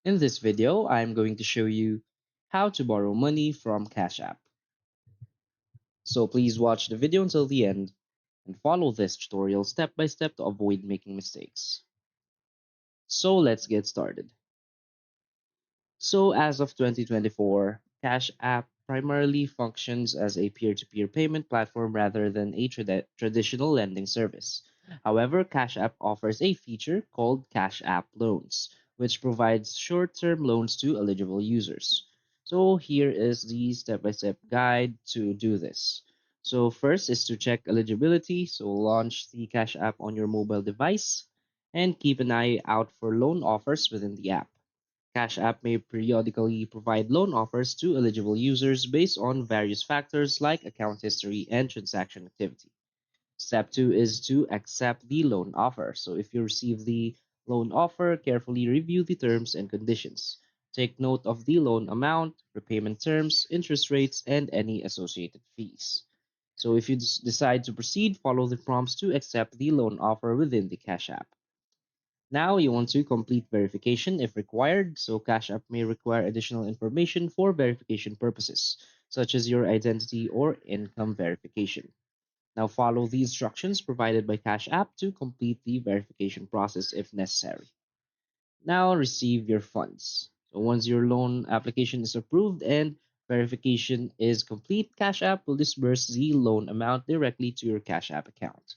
In this video, I'm going to show you how to borrow money from Cash App. So please watch the video until the end and follow this tutorial step by step to avoid making mistakes. So let's get started. So as of 2024, Cash App primarily functions as a peer-to-peer payment platform rather than a traditional lending service. However, Cash App offers a feature called Cash App Loans, which provides short-term loans to eligible users. So here is the step-by-step guide to do this. So first is to check eligibility. So launch the Cash App on your mobile device and keep an eye out for loan offers within the app. Cash App may periodically provide loan offers to eligible users based on various factors like account history and transaction activity. Step two is to accept the loan offer. So if you receive the loan offer, carefully review the terms and conditions. Take note of the loan amount, repayment terms, interest rates, and any associated fees. So if you decide to proceed, follow the prompts to accept the loan offer within the Cash App. Now you want to complete verification if required, so Cash App may require additional information for verification purposes, such as your identity or income verification. Now follow the instructions provided by Cash App to complete the verification process if necessary. Now receive your funds. So once your loan application is approved and verification is complete, Cash App will disburse the loan amount directly to your Cash App account.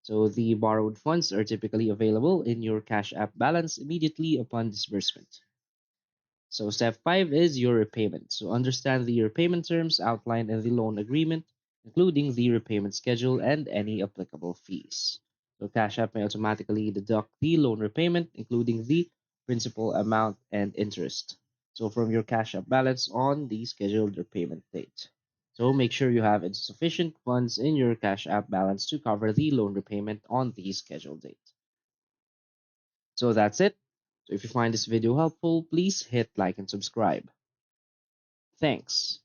So the borrowed funds are typically available in your Cash App balance immediately upon disbursement. So step 5 is your repayment. So understand the repayment terms outlined in the loan agreement, including the repayment schedule and any applicable fees. So Cash App may automatically deduct the loan repayment, including the principal amount and interest. So from your Cash App balance on the scheduled repayment date. So make sure you have sufficient funds in your Cash App balance to cover the loan repayment on the scheduled date. So that's it. So if you find this video helpful, please hit like and subscribe. Thanks.